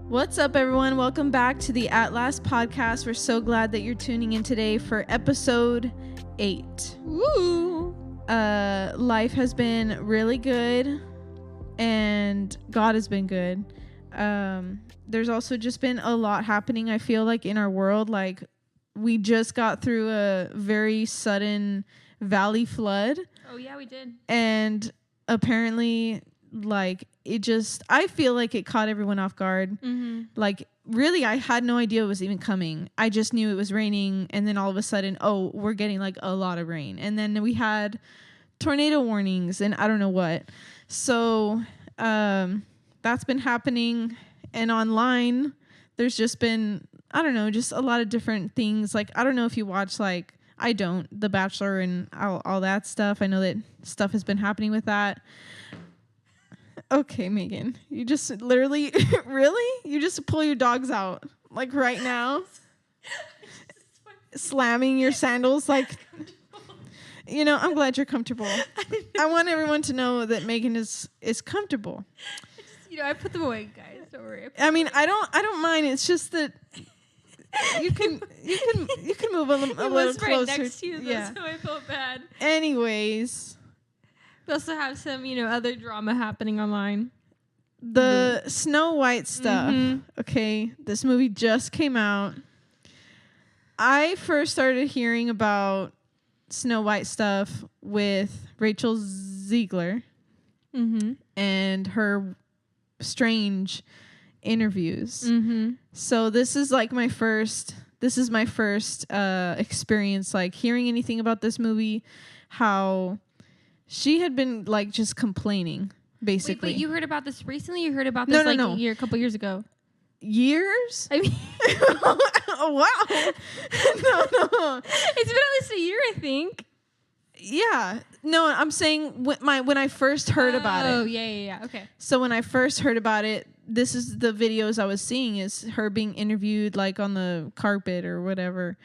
What's up, everyone? Welcome back to the At Last podcast. We're so glad that you're tuning in today for episode 8. Woo! Life has been really good, and God has been good. There's also just been a lot happening, I feel like, in our world. Like, we just got through a very sudden valley flood. Oh, yeah, we did. And apparently, like, I feel like it caught everyone off guard. Mm-hmm. Like, really, I had no idea it was even coming. I just knew it was raining, and then all of a sudden, oh, we're getting like a lot of rain. And then we had tornado warnings and I don't know what. So that's been happening. And online, there's just been, I don't know, just a lot of different things. Like, I don't know if you watch, like, I don't, The Bachelor and all that stuff. I know that stuff has been happening with that. Okay, Megan, you just literally, really? You just pull your dogs out, like, right now? Slamming your sandals, like, you know, I'm glad you're comfortable. I want everyone to know that Megan is comfortable. I put them away, guys. Don't worry. I mean, I don't mind. It's just that you can move a little right closer. Next to you, yeah. So I felt bad. Anyways. We also have some, other drama happening online. The Snow White stuff. Mm-hmm. Okay, this movie just came out. I first started hearing about Snow White stuff with Rachel Ziegler and her strange interviews. Mm-hmm. So this is like my first experience, like, hearing anything about this movie, how she had been, like, just complaining, basically. Wait, you heard about this recently? You heard about this a couple years ago? Years? I mean, oh, wow. No. It's been at least a year, I think. Yeah. No, I'm saying when I first heard about it. Oh, yeah. Okay. So when I first heard about it, this is the videos I was seeing, is her being interviewed, like, on the carpet or whatever,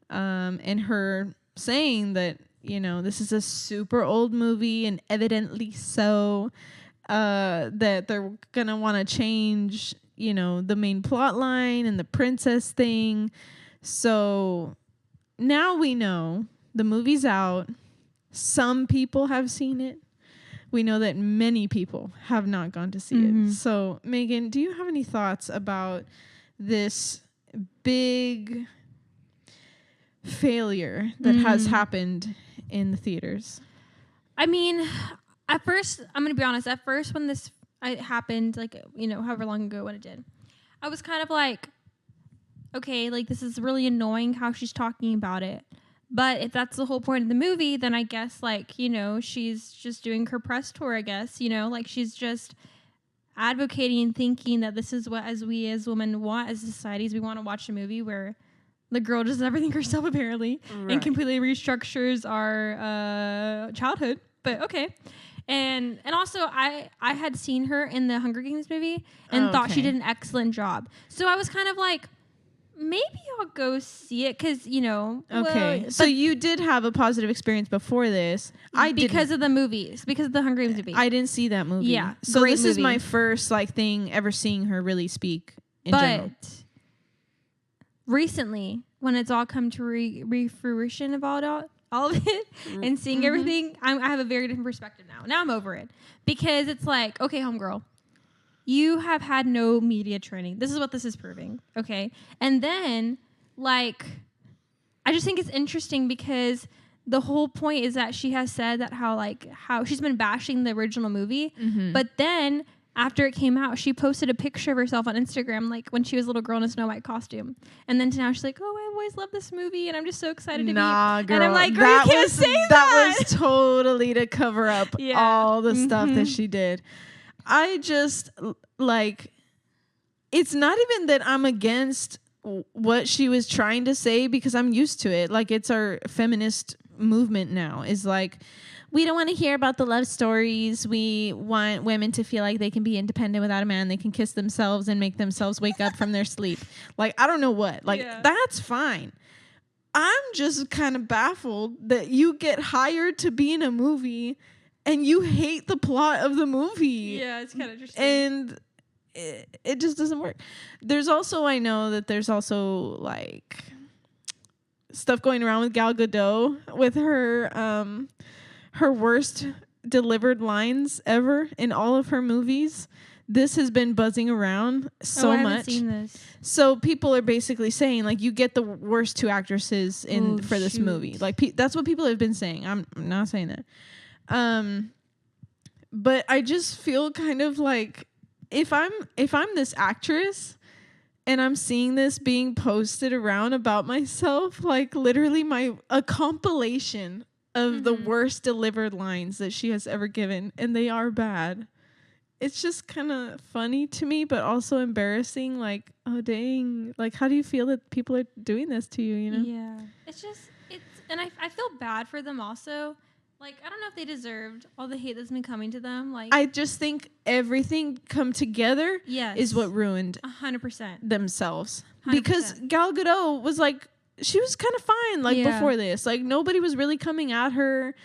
and her saying that, this is a super old movie, and evidently so, that they're going to want to change, the main plot line and the princess thing. So now we know the movie's out. Some people have seen it. We know that many people have not gone to see it. So, Megan, do you have any thoughts about this big failure that has happened in the theaters? I mean, at first, I'm going to be honest. At first, when this happened, like, however long ago when it did, I was kind of like, okay, like, this is really annoying how she's talking about it. But if that's the whole point of the movie, then I guess, like, she's just doing her press tour, I guess, like, she's just advocating and thinking that this is what, as women want as societies, we want to watch a movie where the girl does everything herself, apparently, and completely restructures our childhood. But okay. And also, I had seen her in the Hunger Games movie and thought she did an excellent job. So I was kind of like, maybe I'll go see it because, Okay. Well, so you did have a positive experience before this. Because of the movies, because of the Hunger Games movie. I didn't see that movie. Yeah. So this is my first, like, thing ever seeing her really speak in general. But recently, when it's all come to fruition of all of it and seeing everything, I have a very different perspective now. Now I'm over it. Because it's like, okay, homegirl, you have had no media training. This is what this is proving, okay? And then, like, I just think it's interesting because the whole point is that she has said that how she's been bashing the original movie, but then after it came out, she posted a picture of herself on Instagram, like, when she was a little girl in a Snow White costume. And then now she's like, oh, I've always loved this movie, and I'm just so excited to be... Girl, and I'm like, girl, you can't say that! That was totally to cover up all the stuff that she did. I just, like, it's not even that I'm against what she was trying to say, because I'm used to it. Like, it's our feminist movement now. Is like, we don't want to hear about the love stories. We want women to feel like they can be independent without a man. They can kiss themselves and make themselves wake up from their sleep. Like, I don't know what. Like, that's fine. I'm just kind of baffled that you get hired to be in a movie and you hate the plot of the movie. Yeah, it's kind of interesting. And it just doesn't work. There's also, I know that there's also like stuff going around with Gal Gadot with her worst delivered lines ever in all of her movies. This has been buzzing around so I much. haven't seen this. So people are basically saying like you get the worst two actresses for this movie. Like that's what people have been saying. I'm not saying that. But I just feel kind of like if I'm this actress and I'm seeing this being posted around about myself, like literally a compilation of the worst delivered lines that she has ever given, and they are bad. It's just kind of funny to me, but also embarrassing. Like, oh dang! Like, how do you feel that people are doing this to you? You know? Yeah. And I feel bad for them also. Like, I don't know if they deserved all the hate that's been coming to them. Like, I just think everything come together is what ruined 100% themselves. 100%. Because Gal Gadot was like, she was kind of fine before this. Like, nobody was really coming at her.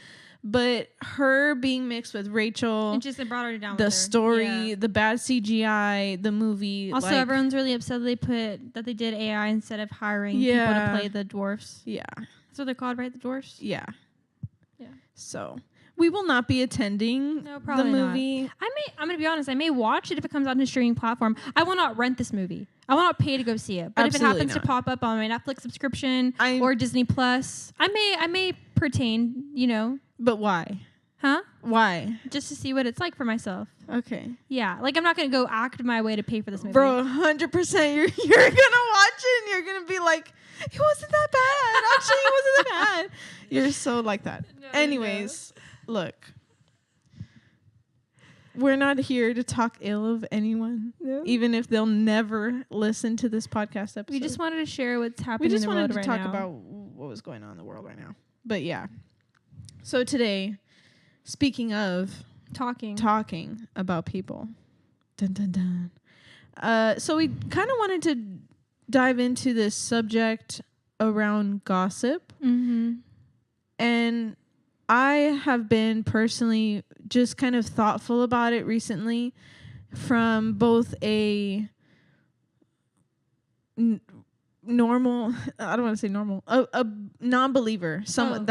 But her being mixed with Rachel, it just brought her down. The story, the bad CGI, the movie. Also, everyone's really upset that they did AI instead of hiring people to play the dwarfs. Yeah, that's what they're called, right? The dwarfs. Yeah. Yeah. So we will not be attending the movie. Not. I'm gonna be honest. I may watch it if it comes out on a streaming platform. I will not rent this movie. I will not pay to go see it. But Absolutely if it happens to pop up on my Netflix subscription or Disney Plus, I may pertain. You know. But why? Huh? Why? Just to see what it's like for myself. Okay. Yeah, like I'm not gonna go act my way to pay for this movie. Bro, 100%. You're gonna watch it and you're gonna be like, it wasn't that bad. Actually, it wasn't that bad. You're so like that. No, anyways, look. We're not here to talk ill of anyone, even if they'll never listen to this podcast episode. We just wanted to share what's happening in the world right now. We just wanted to talk about what was going on in the world right now. But yeah. So today, speaking of talking about people, dun, dun, dun. So we kind of wanted to dive into this subject around gossip. Mm-hmm. And I have been personally just kind of thoughtful about it recently from both a normal, I don't want to say normal, a non-believer, someone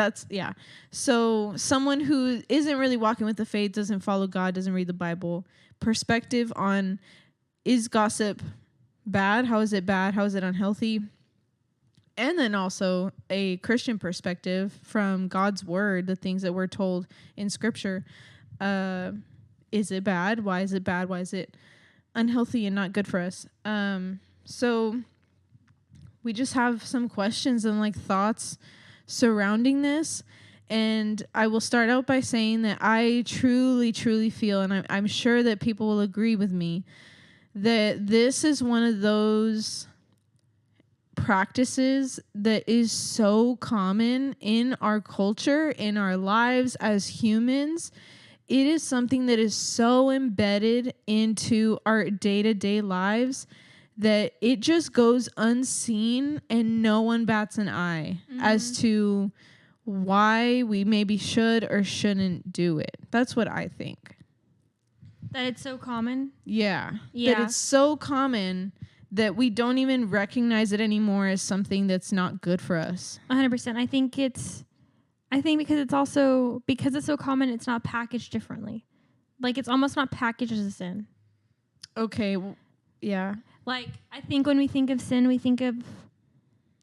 so someone who isn't really walking with the faith, doesn't follow God, doesn't read the Bible, perspective on, is gossip bad? How is it bad? How is it unhealthy? And then also a Christian perspective from God's word, the things that we're told in scripture. Is it bad? Why is it bad? Why is it unhealthy and not good for us? So we just have some questions and like thoughts surrounding this. And I will start out by saying that I truly, truly feel, and I'm sure that people will agree with me, that this is one of those practices that is so common in our culture, in our lives as humans. It is something that is so embedded into our day-to-day lives that it just goes unseen and no one bats an eye as to why we maybe should or shouldn't do it. That's what I think. That it's so common? Yeah. That it's so common that we don't even recognize it anymore as something that's not good for us. 100%. I think because it's so common, it's not packaged differently. Like, it's almost not packaged as a sin. Okay. Well, yeah. Like, I think when we think of sin, we think of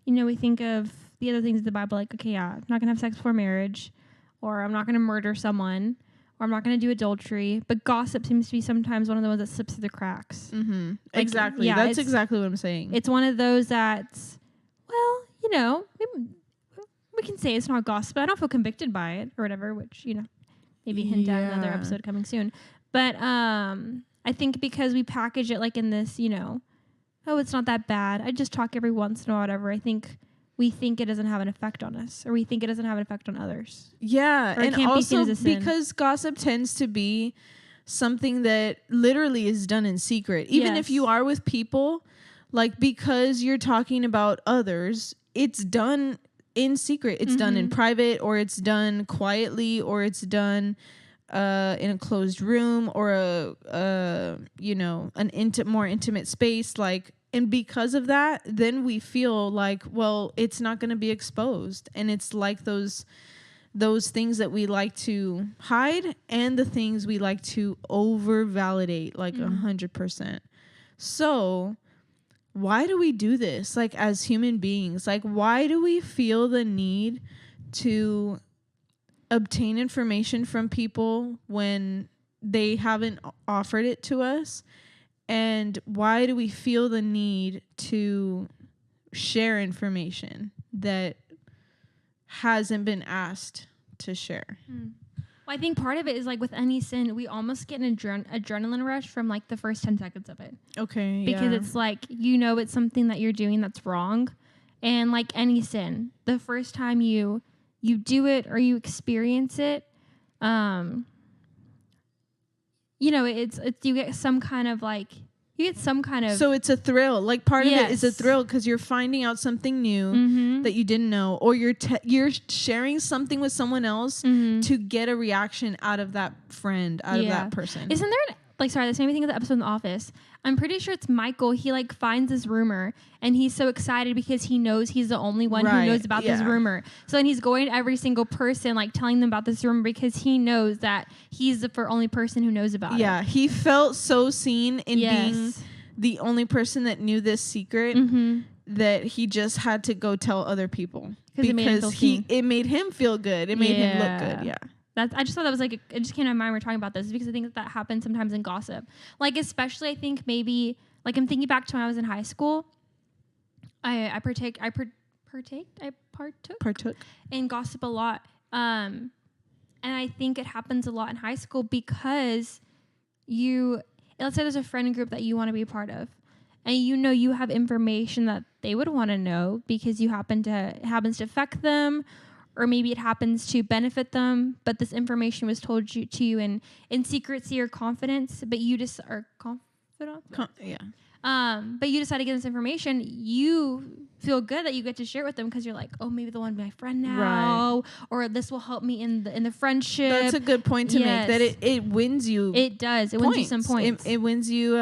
the other things in the Bible, like, okay, yeah, I'm not going to have sex before marriage, or I'm not going to murder someone, or I'm not going to do adultery. But gossip seems to be sometimes one of the ones that slips through the cracks. Mm-hmm. Like, exactly. Yeah, that's exactly what I'm saying. It's one of those that's, well, we can say it's not gossip. I don't feel convicted by it or whatever, which, maybe hint at another episode coming soon. But I think because we package it like in this, oh, it's not that bad. I just talk every once in a while, whatever. I think we think it doesn't have an effect on us, or we think it doesn't have an effect on others. Yeah, or and also because gossip tends to be something that literally is done in secret. Even if you are with people, like, because you're talking about others, it's done in secret. It's done in private, or it's done quietly, or it's done in a closed room or a more intimate space, like, and because of that, then we feel like, well, it's not going to be exposed. And it's like those things that we like to hide and the things we like to over validate, like 100%. So why do we do this? Like, as human beings, like, why do we feel the need to obtain information from people when they haven't offered it to us? And why do we feel the need to share information that hasn't been asked to share? Well, I think part of it is like with any sin, we almost get an adrenaline rush from like the first 10 seconds of it. Okay. Because it's like, it's something that you're doing that's wrong. And like any sin, the first time you do it or you experience it, it's you get some kind of so it's a thrill. Like, part of it is a thrill because you're finding out something new that you didn't know, or you're sharing something with someone else to get a reaction out of that friend, out of that person. Isn't there the same thing as the episode in The Office? I'm pretty sure it's Michael. He like finds this rumor and he's so excited because he knows he's the only one who knows about this rumor. So then he's going to every single person, like telling them about this rumor because he knows that he's the only person who knows about it. Yeah, he felt so seen in being the only person that knew this secret that he just had to go tell other people because it made him feel good. It made him look good. Yeah. I just thought that was like, it just came to my mind when we're talking about this because I think that happens sometimes in gossip. Like, especially I think maybe, like, I'm thinking back to when I was in high school. I partook in gossip a lot. And I think it happens a lot in high school because let's say there's a friend group that you want to be a part of. And you have information that they would want to know because it happens to affect them, or maybe it happens to benefit them, but this information was told to you in secrecy or confidence, but you just are confident. But you decide to get this information. You feel good that you get to share it with them because you're like, oh, maybe they'll want to be my friend now, or this will help me in the friendship. That's a good point to make. That it wins you. It does. It wins you some points. It wins you.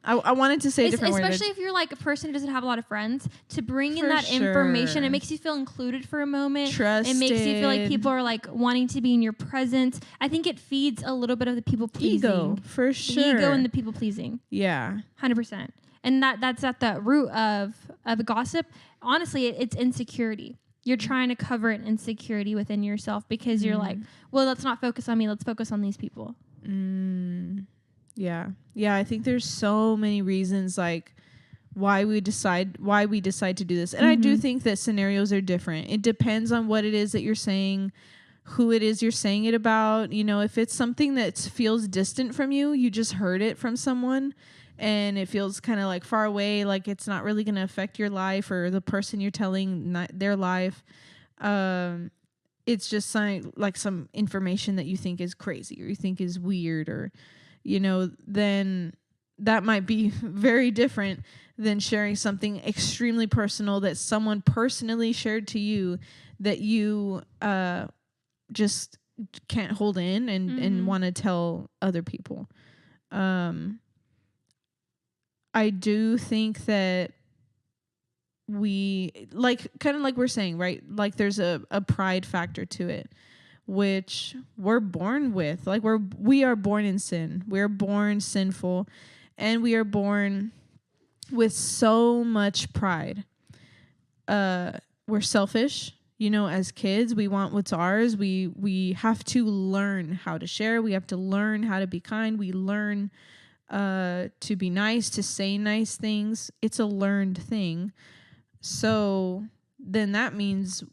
I wanted to say different words. Especially if you're like a person who doesn't have a lot of friends, to bring in that information, it makes you feel included for a moment. Trusted. It makes you feel like people are like wanting to be in your presence. I think it feeds a little bit of the people pleasing. Ego, for sure. The ego and the people pleasing. Yeah. 100%. And that's at the root of gossip. Honestly, it's insecurity. You're trying to cover an insecurity within yourself because you're like, well, let's not focus on me. Let's focus on these people. Yeah. I think there's so many reasons like why we decide to do this. And I do think that scenarios are different. It depends on what it is that you're saying, who it is you're saying it about. If it's something that feels distant from you, you just heard it from someone and it feels kind of like far away, like it's not really going to affect your life or the person you're telling their life. It's just some information that you think is crazy or you think is weird or then that might be very different than sharing something extremely personal that someone personally shared to you that you just can't hold in and want to tell other people. I do think that we kind of like we're saying, right? Like there's a pride factor to it, which we're born with. Like we are born in sin. We're born sinful and we are born with so much pride. We're selfish, as kids. We want what's ours. We have to learn how to share. We have to learn how to be kind. We learn to be nice, to say nice things. It's a learned thing. So then that means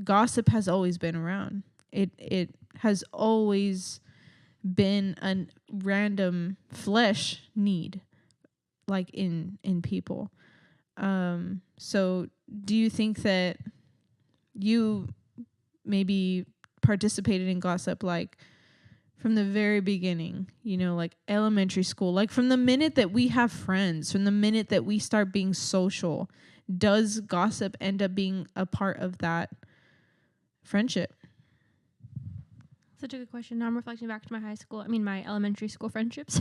gossip has always been around. It has always been a random flesh need, like in people. So do you think that you maybe participated in gossip like from the very beginning, like elementary school, like from the minute that we have friends, from the minute that we start being social, does gossip end up being a part of that friendship? Such a good question. Now I'm reflecting back to my elementary school friendships.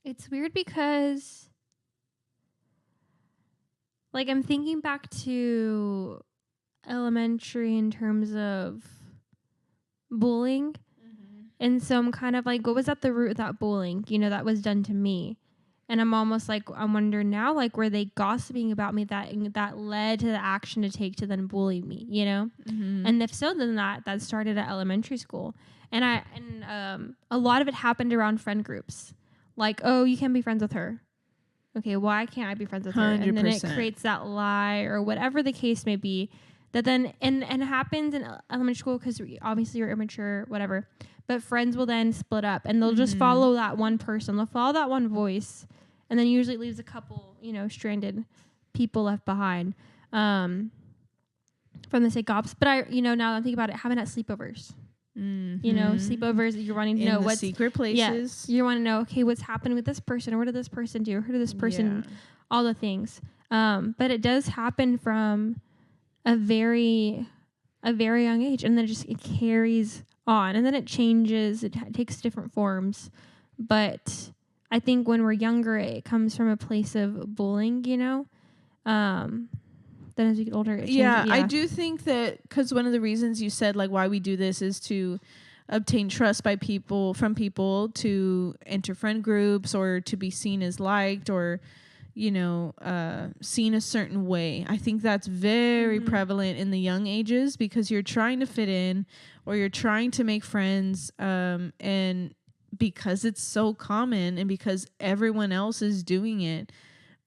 It's weird because, like, I'm thinking back to elementary in terms of bullying. And so I'm kind of like, what was at the root of that bullying, that was done to me? And I'm almost like, I wonder now, like, were they gossiping about me that led to the action to take to then bully me, And if so, then that started at elementary school. And a lot of it happened around friend groups. Like, oh, you can't be friends with her. Okay, why can't I be friends with her? 100%. And then it creates that lie or whatever the case may be. That then, and it happens in elementary school because obviously you're immature, whatever. But friends will then split up and they'll just follow that one person. They'll follow that one voice. And then usually it leaves a couple, stranded people left behind from the sake ops. But now that I'm thinking about it, having at sleepovers. Sleepovers, you're wanting to know what's secret places. Yeah, you want to know, okay, what's happening with this person, or what did this person do, or who did this person, all the things. But it does happen from a very young age, and then it carries on, and then it changes. It takes different forms, but I think when we're younger, it comes from a place of bullying, Then as we get older, it changes. Yeah, I do think that because one of the reasons you said like why we do this is to obtain trust from people to enter friend groups or to be seen as liked or seen a certain way. I think that's very prevalent in the young ages because you're trying to fit in or you're trying to make friends, and because it's so common and because everyone else is doing it,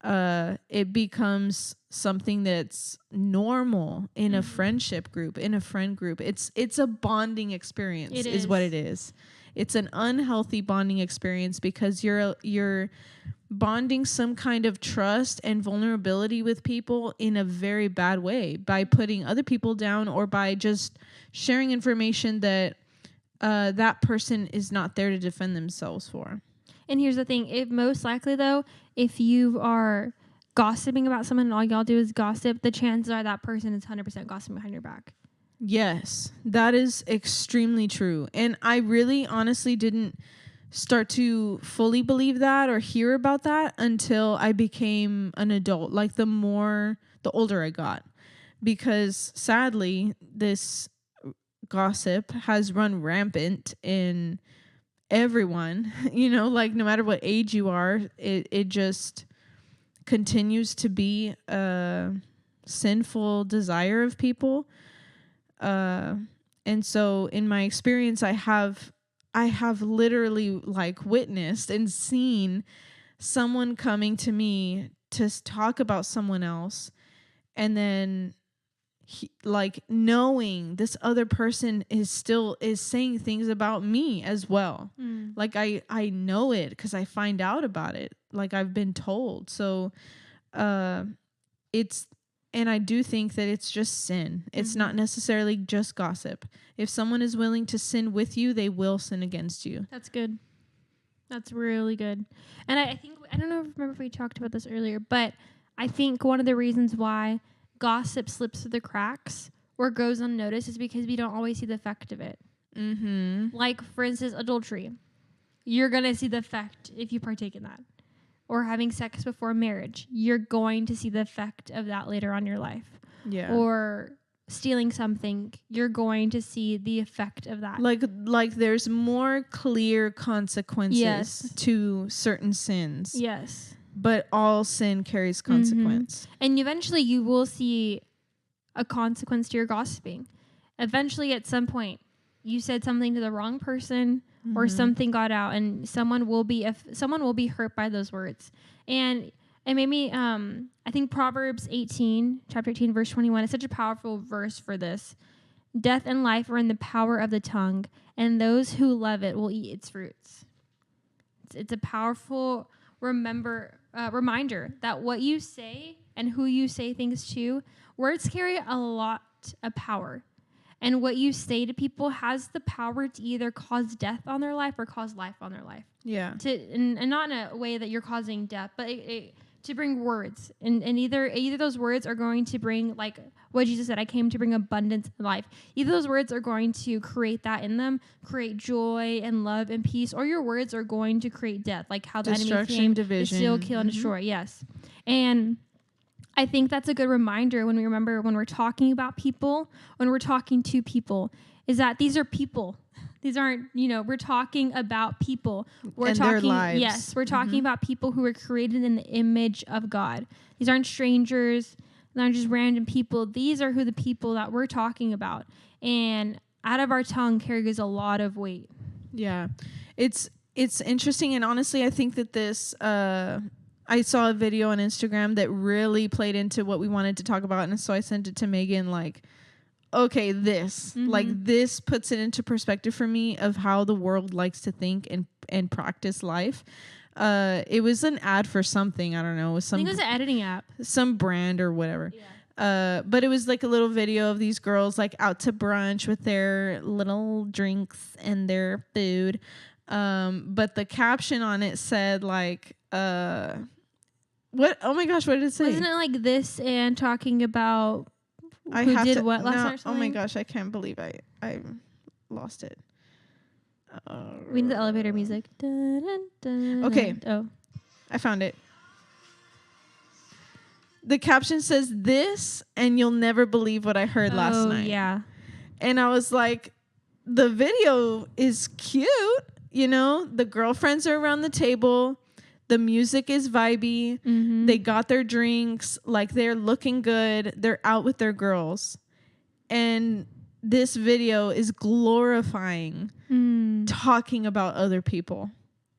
it becomes something that's normal in a friendship group, in a friend group. It's a bonding experience is what it is. It's an unhealthy bonding experience because you're bonding some kind of trust and vulnerability with people in a very bad way by putting other people down or by just sharing information that that person is not there to defend themselves for. And here's the thing. Most likely, though, if you are gossiping about someone and all y'all do is gossip, the chances are that person is 100% gossiping behind your back. Yes, that is extremely true. And I really honestly didn't start to fully believe that or hear about that until I became an adult, like the older I got. Because sadly, this gossip has run rampant in everyone, like no matter what age you are, it just continues to be a sinful desire of people. And so in my experience, I have literally like witnessed and seen someone coming to me to talk about someone else, and then like knowing this other person is saying things about me as well. Like I know it because I find out about it. Like I've been told. So and I do think that it's just sin. It's not necessarily just gossip. If someone is willing to sin with you, they will sin against you. That's good. That's really good. And I think, I don't remember if we talked about this earlier, but I think one of the reasons why gossip slips through the cracks or goes unnoticed is because we don't always see the effect of it. Like, for instance, adultery. You're going to see the effect if you partake in that. Or having sex before marriage. You're going to see the effect of that later on in your life. Yeah. Or stealing something. You're going to see the effect of that. Like there's more clear consequences to certain sins. Yes. But all sin carries consequence. And eventually you will see a consequence to your gossiping. Eventually, at some point, you said something to the wrong person or something got out, and someone will be hurt by those words. And it made me, I think Proverbs chapter 18, verse 21 is such a powerful verse for this. Death and life are in the power of the tongue, and those who love it will eat its fruits. It's a powerful reminder that what you say and who you say things to, words carry a lot of power. And what you say to people has the power to either cause death on their life or cause life on their life. Yeah. And not in a way that you're causing death, but it to bring words, and either those words are going to bring, like what Jesus said, I came to bring abundance in life. Either those words are going to create that in them, create joy and love and peace, or your words are going to create death, like how the enemy came division. to steal, kill, and destroy. Yes. And I think that's a good reminder when we remember when we're talking about people, when we're talking to people, is that these are people. These aren't, we're talking about people. We're and talking, their lives. Yes, we're talking about people who were created in the image of God. These aren't strangers. They're not just random people. These are who the people that we're talking about. And out of our tongue carries a lot of weight. Yeah. It's interesting. And honestly, I think that this, I saw a video on Instagram that really played into what we wanted to talk about. And so I sent it to Megan, like, okay, this puts it into perspective for me of how the world likes to think and practice life. It was an ad for something. I don't know. I think it was an editing app. Some brand or whatever. Yeah. But it was like a little video of these girls like out to brunch with their little drinks and their food. But the caption on it said like, what? Oh my gosh, what did it say? Wasn't it like this and talking about who did what last night or something? Oh my gosh, I can't believe I lost it. We need the elevator music. Dun, dun, dun, okay. Oh. I found it. The caption says, "This and you'll never believe what I heard last night." Yeah. And I was like, the video is cute. The girlfriends are around the table. The music is vibey. Mm-hmm. They got their drinks. Like, they're looking good. They're out with their girls. And this video is glorifying talking about other people.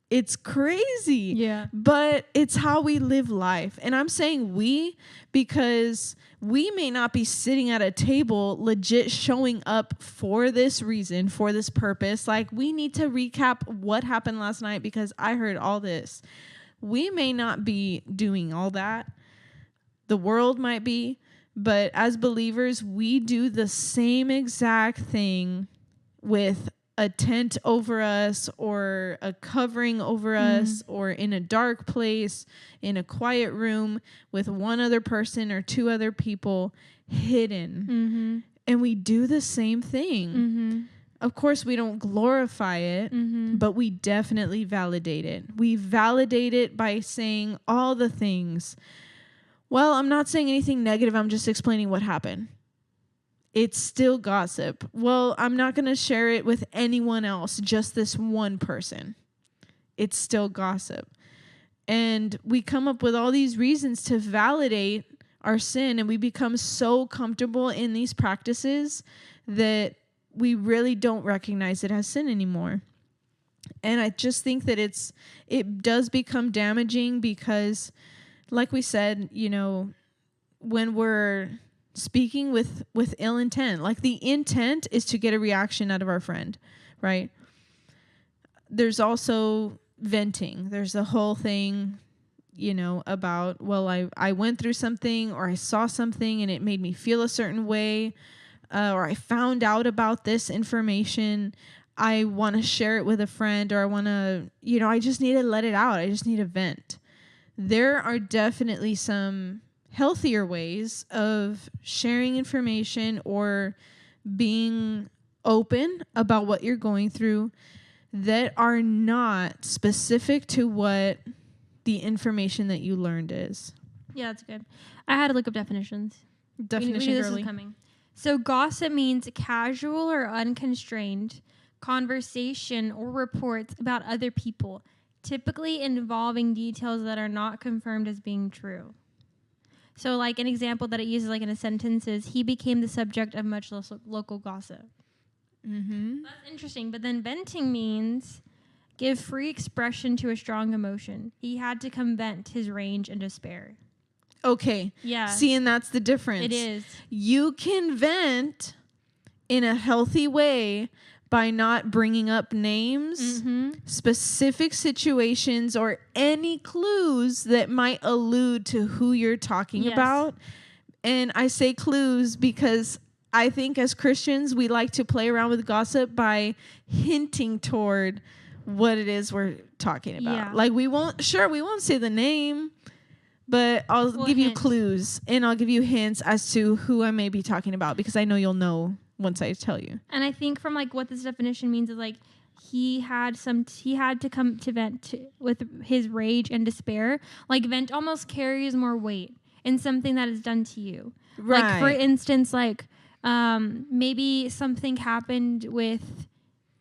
It's crazy. Yeah. But it's how we live life. And I'm saying we because we may not be sitting at a table legit showing up for this reason, for this purpose. Like, we need to recap what happened last night because I heard all this. We may not be doing all that. The world might be. But as believers, we do the same exact thing with a tent over us or a covering over us or in a dark place, in a quiet room with one other person or two other people hidden. Mm-hmm. And we do the same thing. Mm-hmm. Of course, we don't glorify it, but we definitely validate it. We validate it by saying all the things. Well, I'm not saying anything negative. I'm just explaining what happened. It's still gossip. Well, I'm not going to share it with anyone else, just this one person. It's still gossip. And we come up with all these reasons to validate our sin, and we become so comfortable in these practices that we really don't recognize it as sin anymore. And I just think that it does become damaging because, like we said, when we're speaking with ill intent, like the intent is to get a reaction out of our friend, right? There's also venting. There's the whole thing, about, well, I went through something or I saw something and it made me feel a certain way, or I found out about this information. I want to share it with a friend, or I want to, I just need to let it out. I just need to vent. There are definitely some healthier ways of sharing information or being open about what you're going through that are not specific to what the information that you learned is. Yeah, that's good. I had to look up definitions. Definition we knew this girly. was coming. So gossip means casual or unconstrained conversation or reports about other people, typically involving details that are not confirmed as being true. So, like, an example that it uses, like, in a sentence is, he became the subject of much local gossip. Mm-hmm. That's interesting. But then venting means give free expression to a strong emotion. He had to come vent his rage and despair. Okay. Yeah. See, and that's the difference. It is. You can vent in a healthy way by not bringing up names, specific situations, or any clues that might allude to who you're talking about. And I say clues because I think as Christians, we like to play around with gossip by hinting toward what it is we're talking about. Yeah. Like, we won't say the name, but I'll give you hint. clues and I'll give you hints as to who I may be talking about, because I know you'll know once I tell you. And I think from like what this definition means is like he had to come to vent with his rage and despair. Like vent almost carries more weight in something that is done to you. Right. Like for instance, like maybe something happened with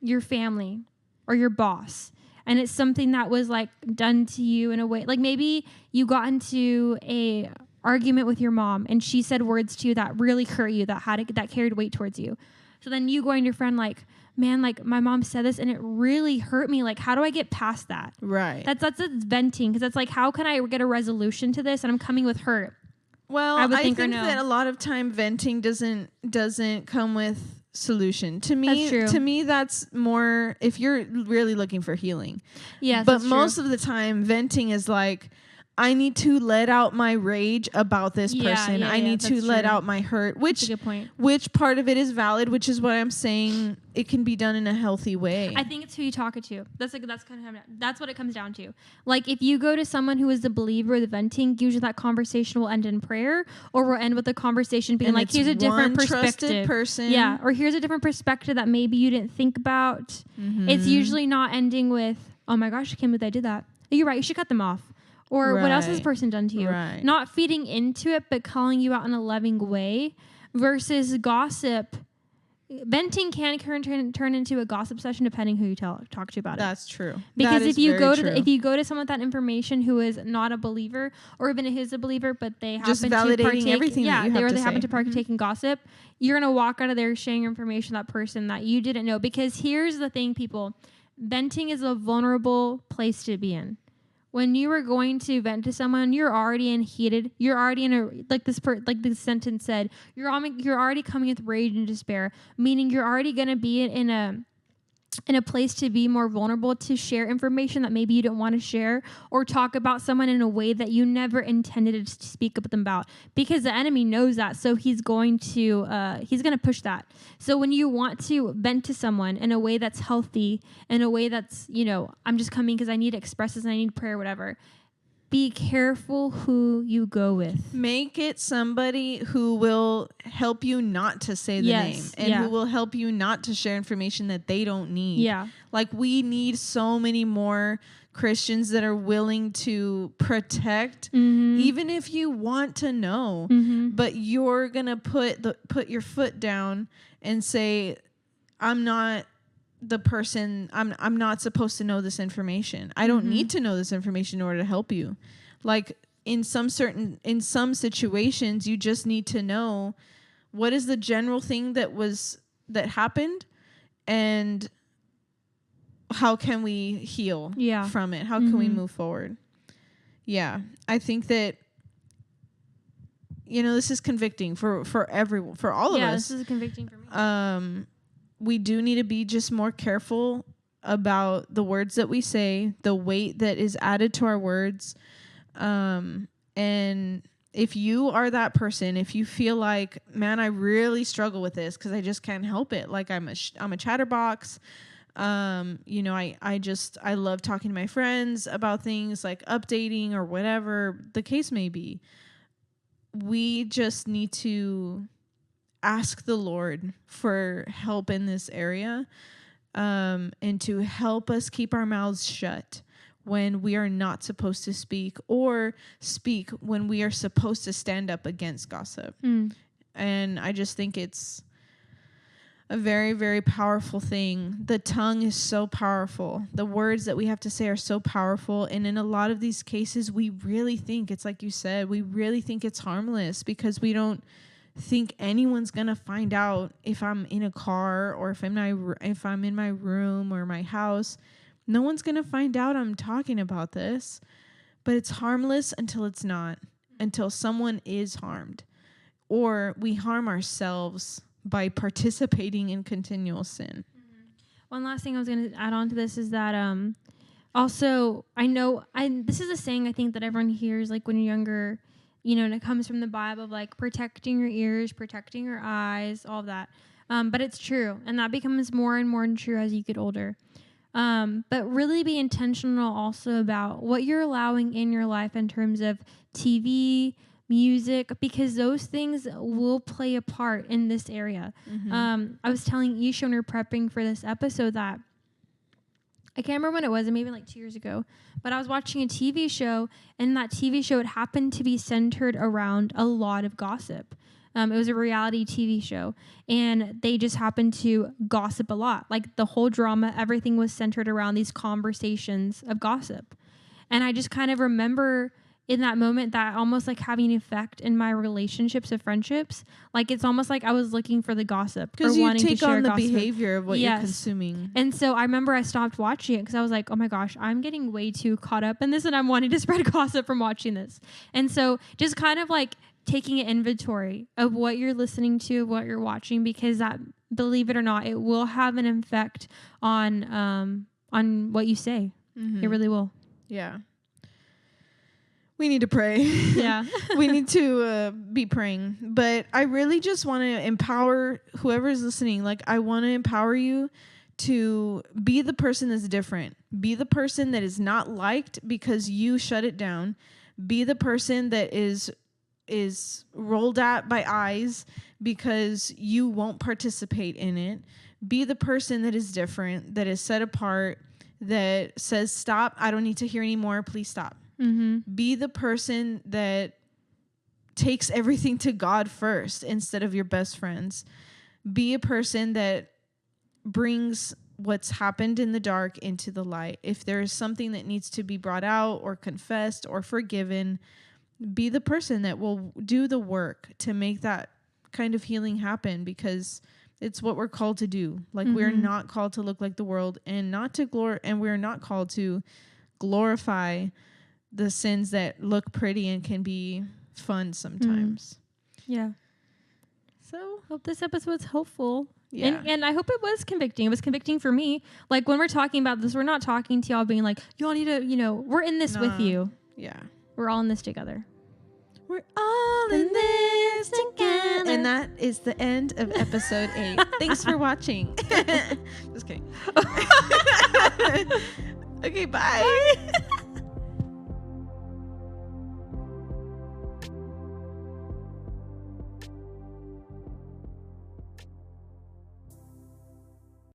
your family or your boss, and it's something that was like done to you in a way. Like maybe you got into a argument with your mom and she said words to you that really hurt you, that carried weight towards you. So then you going to your friend like, man, like my mom said this and it really hurt me. Like, how do I get past that? Right. That's venting, because that's like, how can I get a resolution to this? And I'm coming with hurt. Well, I think that a lot of time venting doesn't come with solution. To me, that's more if you're really looking for healing. Yes, but most of the time, venting is like, I need to let out my rage about this person. I need to let out my hurt, that's a good point. Which part of it is valid, which is what I'm saying. It can be done in a healthy way. I think it's who you talk it to. That's what it comes down to. Like if you go to someone who is the believer, the venting, usually that conversation will end in prayer, or will end with the conversation being like, here's a different perspective. Person. Yeah, or here's a different perspective that maybe you didn't think about. Mm-hmm. It's usually not ending with, oh my gosh, I can't believe I did that. You're right, you should cut them off. Or what else has this person done to you? Right. Not feeding into it, but calling you out in a loving way, versus gossip. Venting can turn into a gossip session depending who you talk to about it. That's true. Because if you go to someone with that information who is not a believer, or even if is a believer, but they happen just to validating partake, everything that you have to they say. happen to partake in gossip, you're gonna walk out of there sharing information with that person that you didn't know. Because here's the thing, people, venting is a vulnerable place to be in. When you are going to vent to someone, you're already you're already in a, like the sentence said, you're already coming with rage and despair, meaning you're already going to be in a place to be more vulnerable, to share information that maybe you don't want to share, or talk about someone in a way that you never intended to speak up with them about, because the enemy knows that. So he's going to push that. So when you want to vent to someone in a way that's healthy, in a way that's, I'm just coming because I need to express this and I need prayer, whatever. Be careful who you go with. Make it somebody who will help you not to say the name, and who will help you not to share information that they don't need. Yeah. Like, we need so many more Christians that are willing to protect, even if you want to know, but you're going to put your foot down and say, I'm not the person, I'm not supposed to know this information. I don't need to know this information in order to help you. Like in some situations, you just need to know what is the general thing that happened, and how can we heal from it? How can we move forward? Yeah. I think that, this is convicting for everyone, for all of us. Yeah, this is convicting for me. We do need to be just more careful about the words that we say, the weight that is added to our words. And if you are that person, if you feel like, man, I really struggle with this because I just can't help it. Like I'm a chatterbox. I love talking to my friends about things like updating or whatever the case may be. We just need to ask the Lord for help in this area, and to help us keep our mouths shut when we are not supposed to speak, or speak when we are supposed to stand up against gossip. And I just think it's a very, very powerful thing. The tongue is so powerful. The words that we have to say are so powerful. And in a lot of these cases, we really think, it's like you said, we really think it's harmless, because we don't think anyone's gonna find out if I'm in a car, or if I'm in my room or my house. No one's gonna find out I'm talking about this. But it's harmless until it's not, until someone is harmed, or we harm ourselves by participating in continual sin. One last thing I was going to add on to this is that also this is a saying I think that everyone hears, like when you're younger, and it comes from the Bible of like protecting your ears, protecting your eyes, all of that. But it's true. And that becomes more and more true as you get older. But really be intentional also about what you're allowing in your life in terms of TV, music, because those things will play a part in this area. I was telling Isha when we were prepping for this episode that I can't remember when it was, maybe like 2 years ago, but I was watching a TV show, and that TV show, it happened to be centered around a lot of gossip. It was a reality TV show, and they just happened to gossip a lot. Like the whole drama, everything was centered around these conversations of gossip. And I just kind of remember in that moment that almost like having an effect in my relationships of friendships. Like it's almost like I was looking for the gossip. Because you wanting to take share on the gossip. behavior of what you're consuming. And so I remember I stopped watching it because I was like, oh my gosh, I'm getting way too caught up in this and I'm wanting to spread gossip from watching this. And so just kind of like taking an inventory of what you're listening to, what you're watching, because that, believe it or not, it will have an effect on what you say. It really will. Yeah. We need to pray. Yeah. We need to be praying. But I really just want to empower whoever is listening. Like, I want to empower you to be the person that's different. Be the person that is not liked because you shut it down. Be the person that is rolled at by eyes because you won't participate in it. Be the person that is different, that is set apart, that says, stop, I don't need to hear anymore, please stop. Be the person that takes everything to God first instead of your best friends. Be a person that brings what's happened in the dark into the light. If there is something that needs to be brought out or confessed or forgiven, be the person that will do the work to make that kind of healing happen, because it's what we're called to do. Like we're not called to look like the world and not to and we're not called to glorify the sins that look pretty and can be fun sometimes. Yeah. So hope this episode's helpful. Yeah. And I hope it was convicting. It was convicting for me. Like when we're talking about this, we're not talking to y'all being like, y'all need to, we're in this with you. Yeah. We're all in this together. We're all in this together. And that is the end of episode 8. Thanks for watching. Just kidding. Okay, bye.